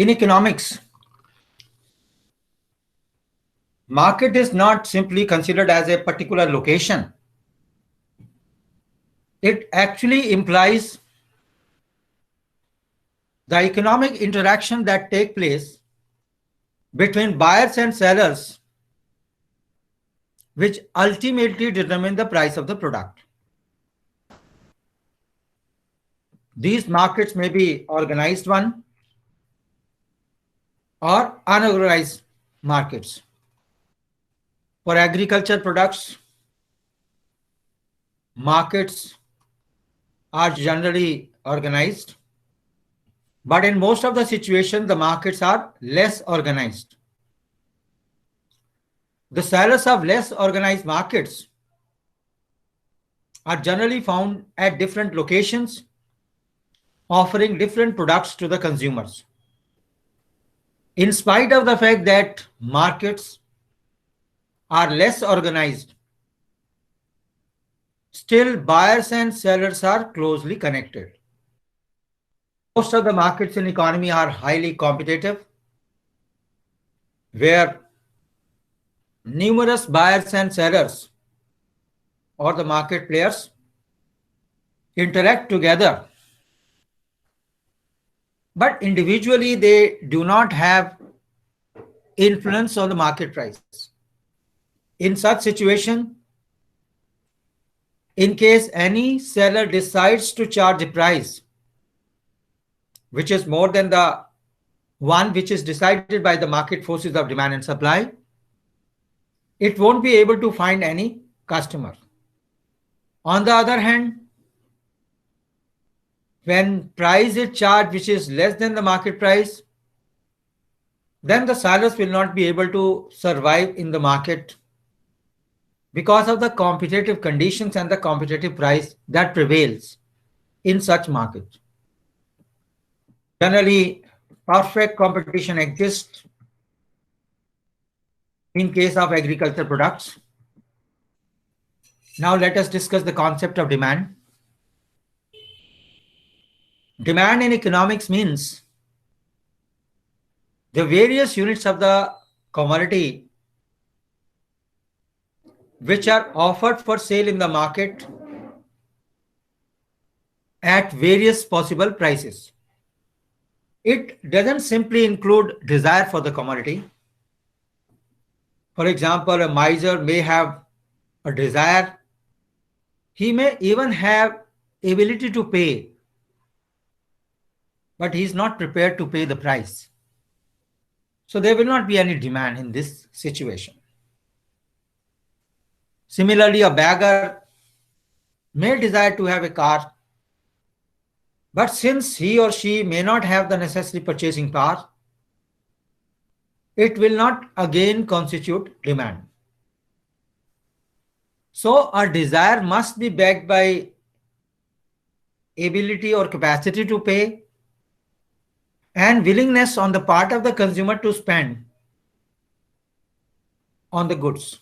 In economics, market is not simply considered as a particular location. It actually implies the economic interaction that take place between buyers and sellers, which ultimately determine the price of the product. These markets may be organized one or unorganized markets. For agriculture products, markets are generally organized, but in most of the situations, the markets are less organized. The sellers of less organized markets are generally found at different locations, offering different products to the consumers. In spite of the fact that markets are less organized, still buyers and sellers are closely connected. Most of the markets in economy are highly competitive, where numerous buyers and sellers or the market players interact together, but individually they do not have influence on the market price. In such situation, in case any seller decides to charge a price which is more than the one which is decided by the market forces of demand and supply, it won't be able to find any customer. On the other hand, when price is charged which is less than the market price, then the sellers will not be able to survive in the market because of the competitive conditions and the competitive price that prevails in such markets. Generally, perfect competition exists in case of agricultural products. Now let us discuss the concept of demand. Demand in economics means the various units of the commodity which are offered for sale in the market at various possible prices. It doesn't simply include desire for the commodity. For example, a miser may have a desire. He may even have ability to pay, but he is not prepared to pay the price. So there will not be any demand in this situation. Similarly, a beggar may desire to have a car, but since he or she may not have the necessary purchasing power, it will not again constitute demand. So a desire must be backed by ability or capacity to pay and willingness on the part of the consumer to spend on the goods.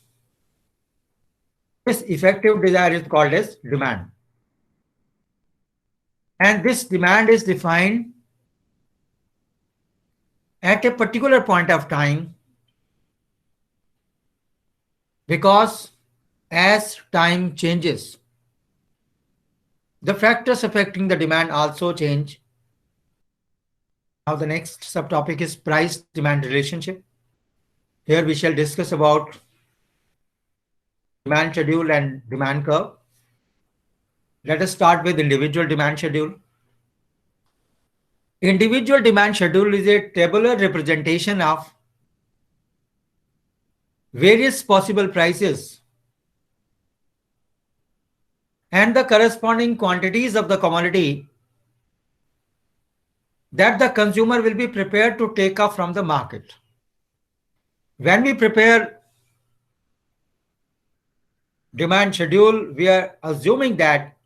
This effective desire is called as demand. And this demand is defined at a particular point of time, because as time changes, the factors affecting the demand also change. Now the next subtopic is price-demand relationship. Here we shall discuss about demand schedule and demand curve. Let us start with individual demand schedule. Individual demand schedule is a tabular representation of various possible prices and the corresponding quantities of the commodity that the consumer will be prepared to take up from the market. When we prepare demand schedule, we are assuming that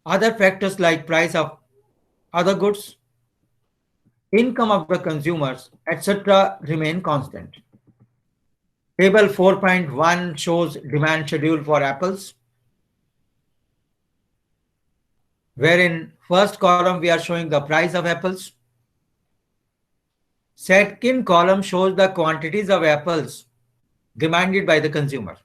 other factors like price of other goods, income of the consumers, etc. remain constant. Table 4.1 shows demand schedule for apples, where in first column we are showing the price of apples, Second column shows the quantities of apples demanded by the consumer.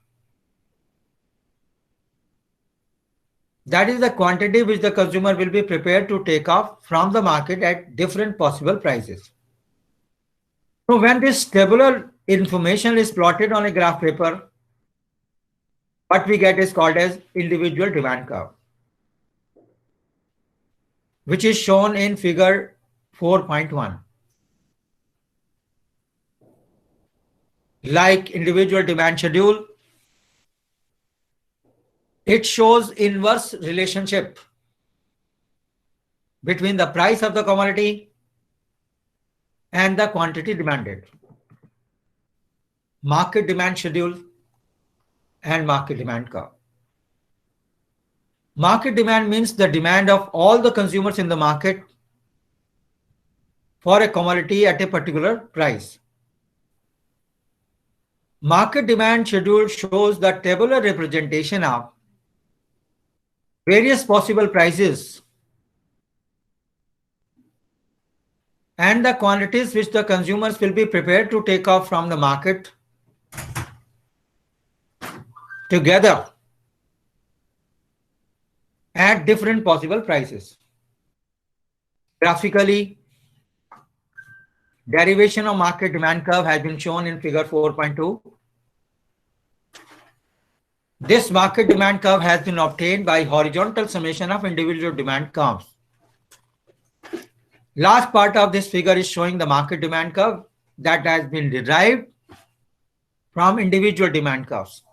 That is the quantity which the consumer will be prepared to take off from the market at different possible prices. So when this tabular information is plotted on a graph paper, what we get is called as individual demand curve, which is shown in figure 4.1. Like individual demand schedule, it shows inverse relationship between the price of the commodity and the quantity demanded. Market demand schedule and market demand curve. Market demand means the demand of all the consumers in the market for a commodity at a particular price. Market demand schedule shows the tabular representation of various possible prices and the quantities which the consumers will be prepared to take off from the market together at different possible prices. Graphically, derivation of market demand curve has been shown in figure 4.2. This market demand curve has been obtained by horizontal summation of individual demand curves. Last part of this figure is showing the market demand curve that has been derived from individual demand curves.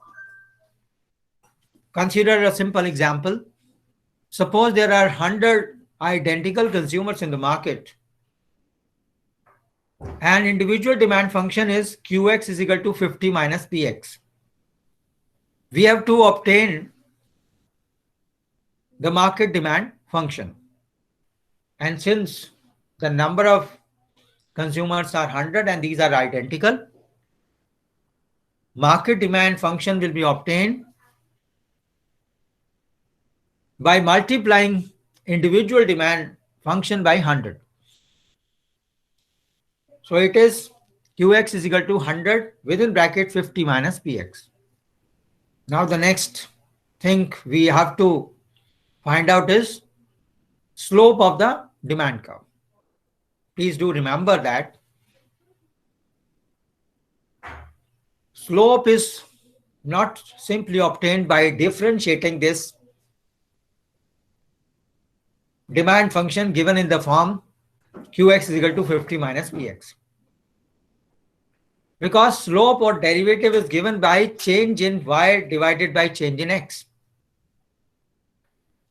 Consider a simple example. Suppose there are 100 identical consumers in the market and individual demand function is Qx is equal to 50 minus Px. We have to obtain the market demand function. And since the number of consumers are 100 and these are identical, market demand function will be obtained by multiplying individual demand function by 100. So it is Qx is equal to 100 within bracket 50 minus Px. Now the next thing we have to find out is slope of the demand curve. Please do remember that slope is not simply obtained by differentiating this demand function given in the form Qx is equal to 50 minus Px. Because slope or derivative is given by change in y divided by change in x.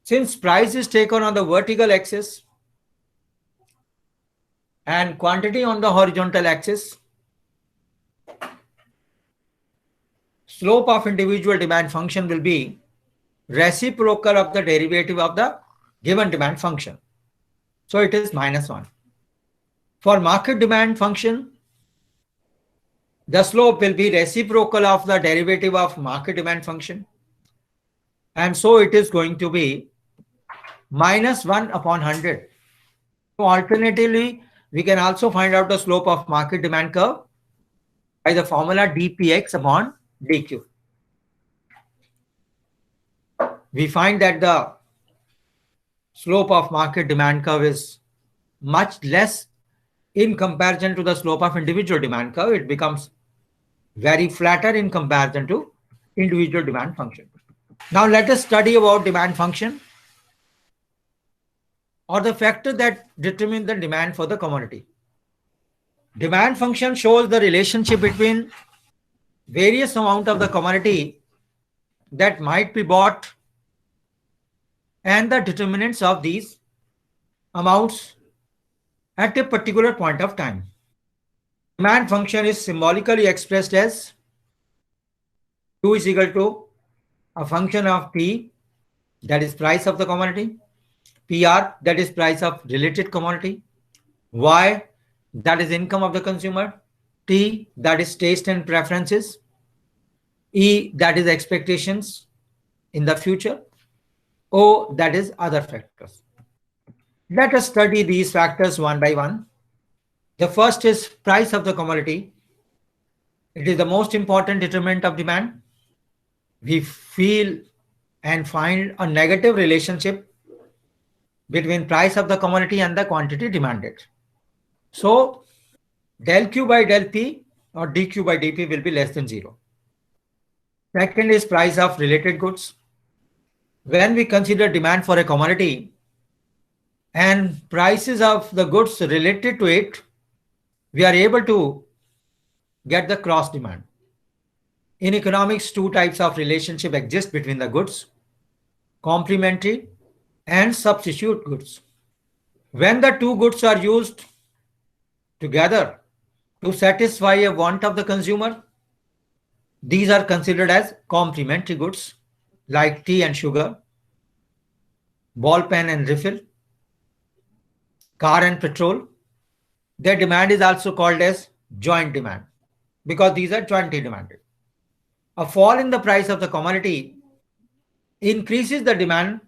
Since price is taken on the vertical axis and quantity on the horizontal axis, slope of individual demand function will be reciprocal of the derivative of the given demand function. So it is -1. For market demand function, the slope will be reciprocal of the derivative of market demand function. And so it is going to be -1 upon 100. So alternatively, we can also find out the slope of market demand curve by the formula dpx upon dq. We find that the slope of market demand curve is much less in comparison to the slope of individual demand curve. It becomes very flatter in comparison to individual demand function. Now let us study about demand function, or the factor that determine the demand for the commodity. Demand function shows the relationship between various amount of the commodity that might be bought and the determinants of these amounts at a particular point of time. Demand function is symbolically expressed as Q is equal to a function of P, that is price of the commodity, PR, that is price of related commodity, Y, that is income of the consumer, T, that is taste and preferences, E, that is expectations in the future, O, that is other factors. Let us study these factors one by one. The first is price of the commodity. It is the most important determinant of demand. We feel and find a negative relationship between price of the commodity and the quantity demanded. So del Q by del P or dQ by dP will be less than 0. Second is price of related goods. When we consider demand for a commodity and prices of the goods related to it, we are able to get the cross demand. In economics, two types of relationship exist between the goods: complementary and substitute goods. When the two goods are used together to satisfy a want of the consumer, these are considered as complementary goods, like tea and sugar, ball pen and refill, car and petrol. Their demand is also called as joint demand because these are jointly demanded. A fall in the price of the commodity increases the demand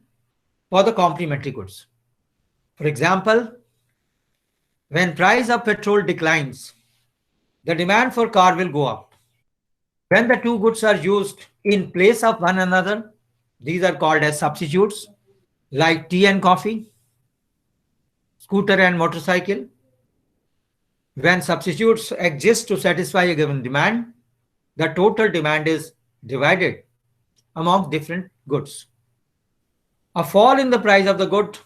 for the complementary goods. For example, when price of petrol declines, the demand for car will go up. When the two goods are used in place of one another, these are called as substitutes, like tea and coffee, scooter and motorcycle. When substitutes exist to satisfy a given demand, the total demand is divided among different goods. A fall in the price of the good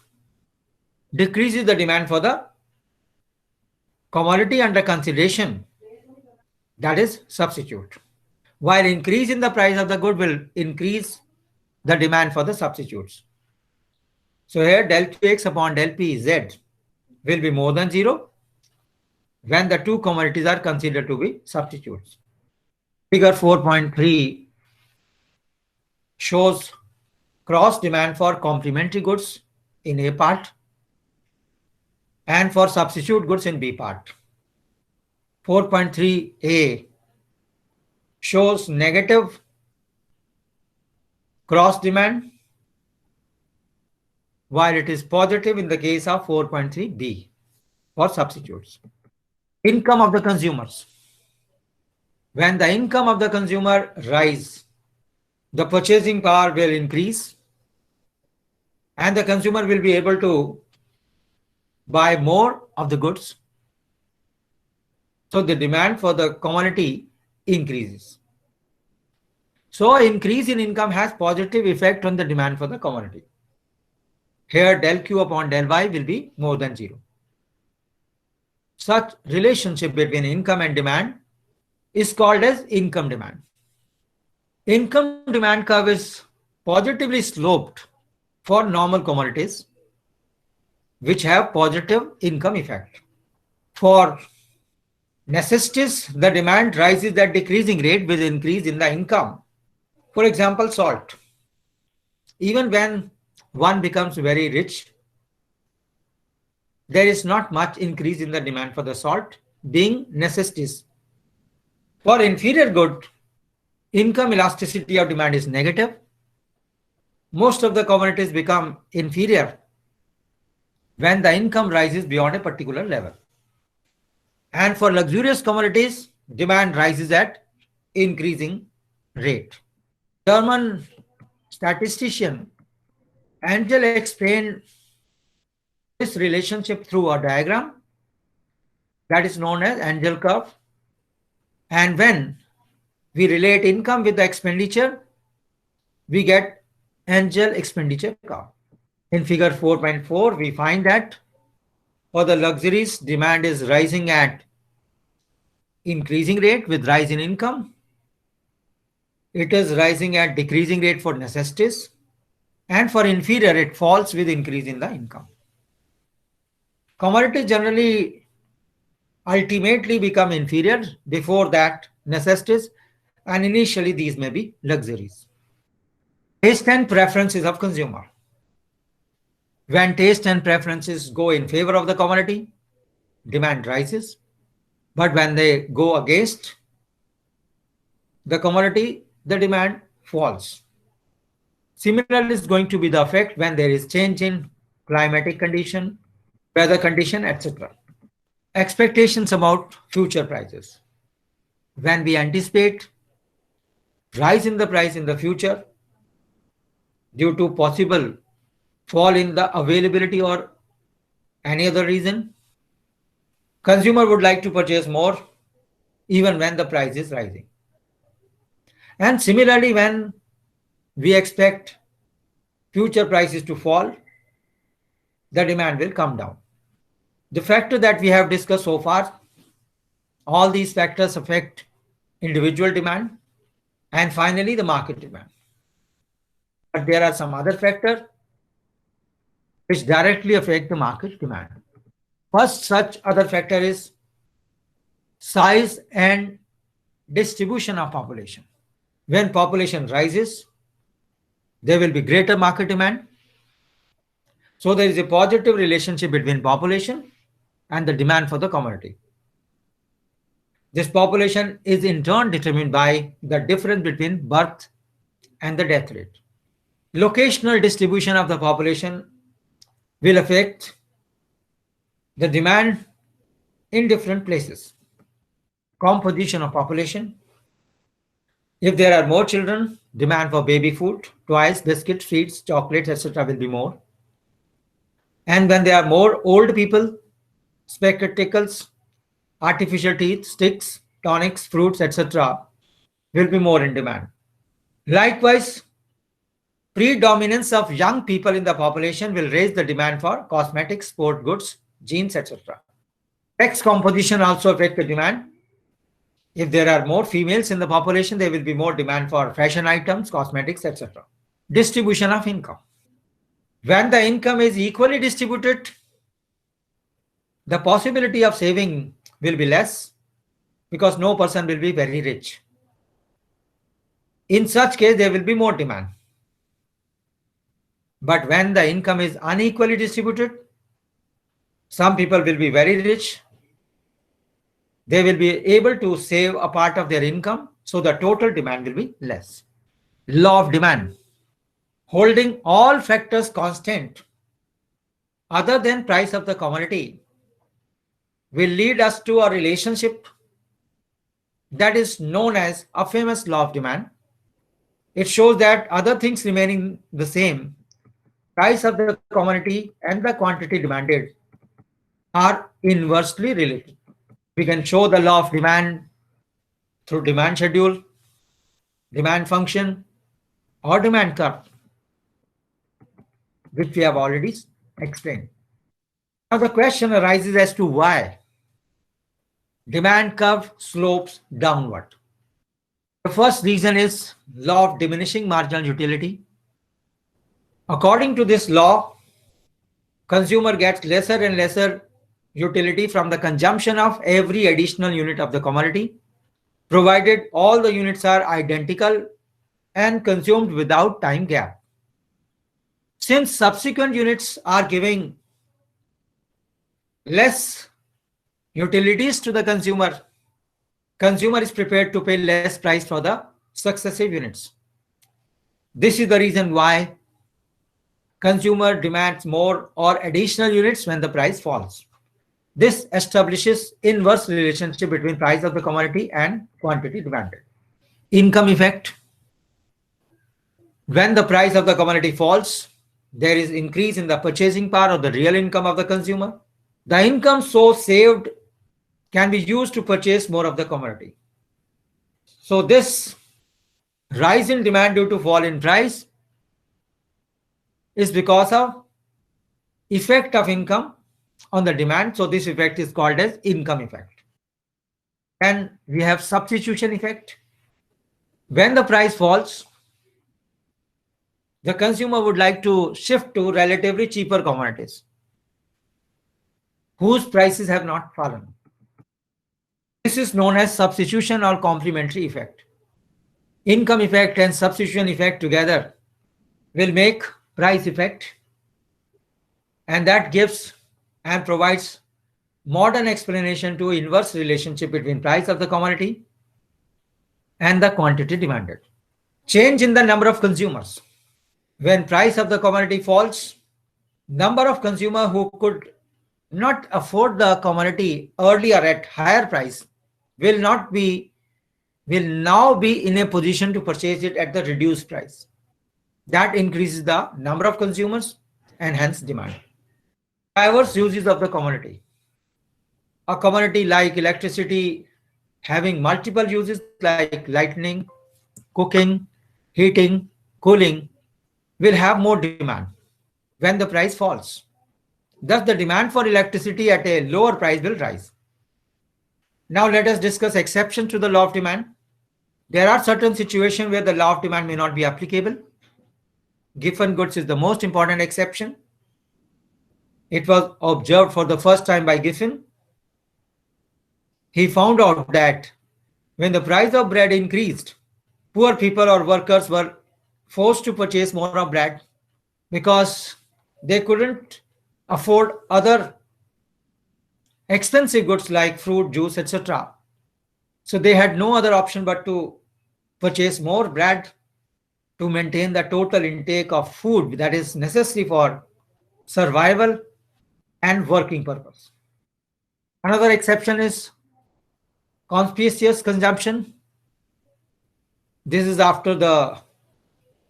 decreases the demand for the commodity under consideration, that is substitute, while increase in the price of the good will increase the demand for the substitutes. So here del Qx upon del Pz will be more than 0 when the two commodities are considered to be substitutes. Figure 4.3 shows cross demand for complementary goods in A part and for substitute goods in B part. 4.3a shows negative cross demand, while it is positive in the case of 4.3b for substitutes. Income of the consumers. When the income of the consumer rise, the purchasing power will increase and the consumer will be able to buy more of the goods. So the demand for the commodity increases. So increase in income has positive effect on the demand for the commodity. Here del Q upon del Y will be more than 0. Such relationship between income and demand is called as income demand. Income demand curve is positively sloped for normal commodities which have positive income effect. For necessities, the demand rises at decreasing rate with increase in the income. For example, salt. Even when one becomes very rich, there is not much increase in the demand for the salt, being necessities. For inferior good, income elasticity of demand is negative. Most of the commodities become inferior when the income rises beyond a particular level. And for luxurious commodities, demand rises at increasing rate. German statistician Angel explained this relationship through a diagram that is known as Angel curve. And when we relate income with the expenditure, we get Angel expenditure curve. In figure 4.4, we find that for the luxuries, demand is rising at increasing rate with rise in income. It is rising at decreasing rate for necessities. And for inferior, it falls with increase in the income. Commodities generally ultimately become inferior, before that necessities, and initially these may be luxuries. Taste and preferences of consumer. When taste and preferences go in favor of the commodity, demand rises. But when they go against the commodity, the demand falls. Similarly, is going to be the effect when there is change in climatic condition, weather condition, etc. Expectations about future prices. When we anticipate rise in the price in the future due to possible fall in the availability or any other reason, consumer would like to purchase more even when the price is rising. And similarly, when we expect future prices to fall, the demand will come down. The factor that we have discussed so far, all these factors affect individual demand and finally the market demand. But there are some other factors which directly affect the market demand. First such other factor is size and distribution of population. When population rises, there will be greater market demand. So there is a positive relationship between population and the demand for the commodity. This population is in turn determined by the difference between birth and the death rate. Locational distribution of the population will affect the demand in different places. Composition of population. If there are more children, demand for baby food, toys, biscuits, sweets, chocolates, etc. will be more. And when there are more old people, spectacles, artificial teeth, sticks, tonics, fruits, etc. will be more in demand. Likewise, predominance of young people in the population will raise the demand for cosmetics, sport goods, jeans, etc. Sex composition also affects the demand. If there are more females in the population, there will be more demand for fashion items, cosmetics, etc. Distribution of income. When the income is equally distributed, the possibility of saving will be less because no person will be very rich. In such case, there will be more demand. But when the income is unequally distributed, some people will be very rich. They will be able to save a part of their income, so the total demand will be less. Law of demand. Holding all factors constant other than price of the commodity will lead us to a relationship that is known as a famous law of demand. It shows that other things remaining the same, price of the commodity and the quantity demanded are inversely related. We can show the law of demand through demand schedule, demand function, or demand curve, which we have already explained. Now the question arises as to why demand curve slopes downward. The first reason is law of diminishing marginal utility. According to this law, consumer gets lesser and lesser utility from the consumption of every additional unit of the commodity, provided all the units are identical and consumed without time gap. Since subsequent units are giving less utilities to the consumer, consumer is prepared to pay less price for the successive units. This is the reason why consumer demands more or additional units when the price falls. This establishes inverse relationship between price of the commodity and quantity demanded. Income effect. When the price of the commodity falls, there is increase in the purchasing power of the real income of the consumer. The income so saved can be used to purchase more of the commodity. So this rise in demand due to fall in price is because of effect of income on the demand. So this effect is called as income effect. And we have substitution effect. When the price falls, the consumer would like to shift to relatively cheaper commodities whose prices have not fallen. This is known as substitution or complementary effect. Income effect and substitution effect together will make price effect, and that gives and provides modern explanation to inverse relationship between price of the commodity and the quantity demanded. Change in the number of consumers. When price of the commodity falls, number of consumers who could not afford the commodity earlier at higher price will now be in a position to purchase it at the reduced price. That increases the number of consumers and hence demand. Diverse uses of the commodity. A commodity like electricity having multiple uses like lighting, cooking, heating, cooling will have more demand when the price falls. Thus, the demand for electricity at a lower price will rise. Now, let us discuss exceptions to the law of demand. There are certain situations where the law of demand may not be applicable. Giffen goods is the most important exception. It was observed for the first time by Giffen. He found out that when the price of bread increased, poor people or workers were forced to purchase more of bread because they couldn't afford other expensive goods like fruit, juice, etc. So they had no other option but to purchase more bread to maintain the total intake of food that is necessary for survival and working purpose. Another exception is conspicuous consumption. This is after the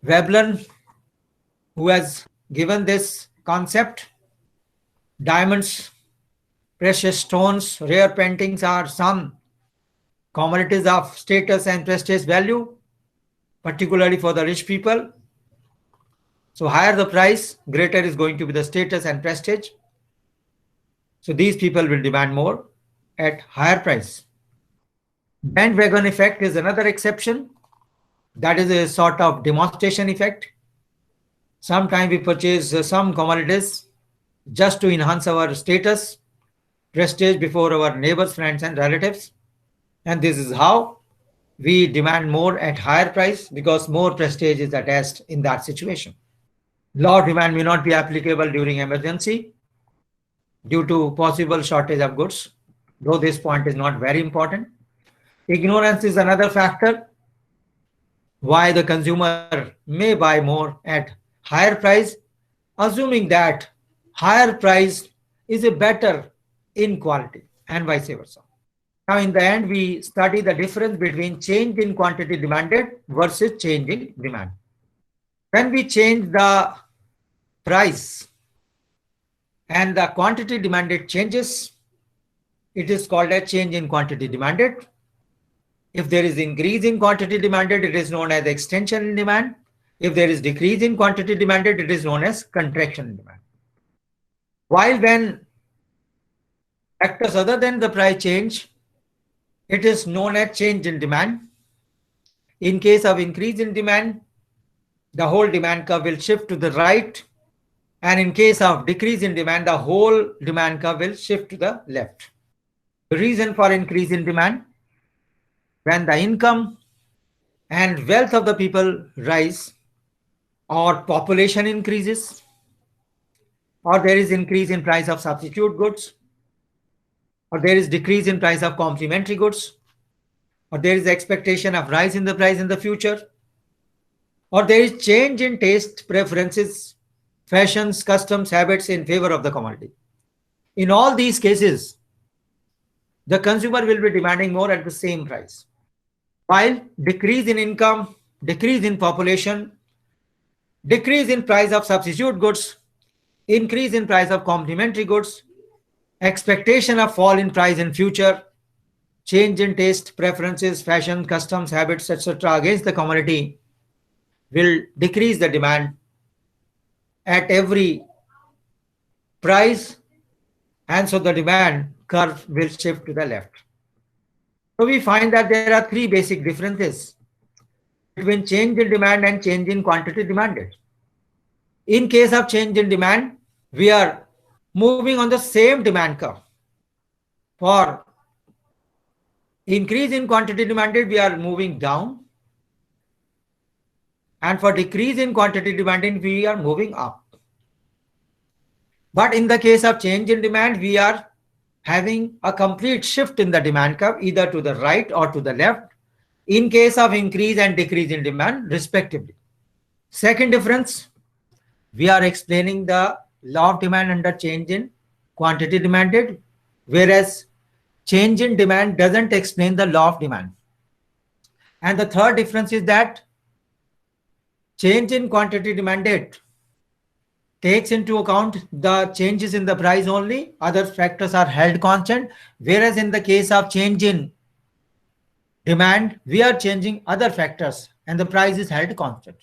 Veblen, who has given this concept. Diamonds, precious stones, rare paintings are some commodities of status and prestige value, particularly for the rich people. So higher the price, greater is going to be the status and prestige. So these people will demand more at higher price. Bandwagon effect is another exception. That is a sort of demonstration effect. Sometimes we purchase some commodities just to enhance our status, prestige before our neighbors, friends, and relatives. And this is how we demand more at higher price because more prestige is attached in that situation. Law of demand may not be applicable during emergency due to possible shortage of goods, though this point is not very important. Ignorance is another factor why the consumer may buy more at higher price, assuming that higher price is a better in quality and vice versa. Now, in the end, we study the difference between change in quantity demanded versus change in demand. When we change the price and the quantity demanded changes, it is called a change in quantity demanded. If there is increase in quantity demanded, it is known as extension in demand. If there is decrease in quantity demanded, it is known as contraction in demand. While when factors other than the price change, it is known as change in demand. In case of increase in demand, the whole demand curve will shift to the right. And in case of decrease in demand, the whole demand curve will shift to the left. The reason for increase in demand: when the income and wealth of the people rise, or population increases, or there is increase in price of substitute goods, or there is decrease in price of complementary goods, or there is expectation of rise in the price in the future, or there is change in taste, preferences, fashions, customs, habits in favor of the commodity. In all these cases, the consumer will be demanding more at the same price. While decrease in income, decrease in population, decrease in price of substitute goods, increase in price of complementary goods, expectation of fall in price in future, change in taste, preferences, fashion, customs, habits, etc. against the commodity will decrease the demand at every price, and so the demand curve will shift to the left. So we find that there are three basic differences between change in demand and change in quantity demanded. In case of change in demand, we are moving on the same demand curve. For increase in quantity demanded, we are moving down. And for decrease in quantity demanded, we are moving up. But in the case of change in demand, we are having a complete shift in the demand curve, either to the right or to the left, in case of increase and decrease in demand, respectively. Second difference, we are explaining the law of demand under change in quantity demanded, whereas change in demand doesn't explain the law of demand. And the third difference is that change in quantity demanded takes into account the changes in the price only, other factors are held constant, whereas in the case of change in demand, we are changing other factors and the price is held constant.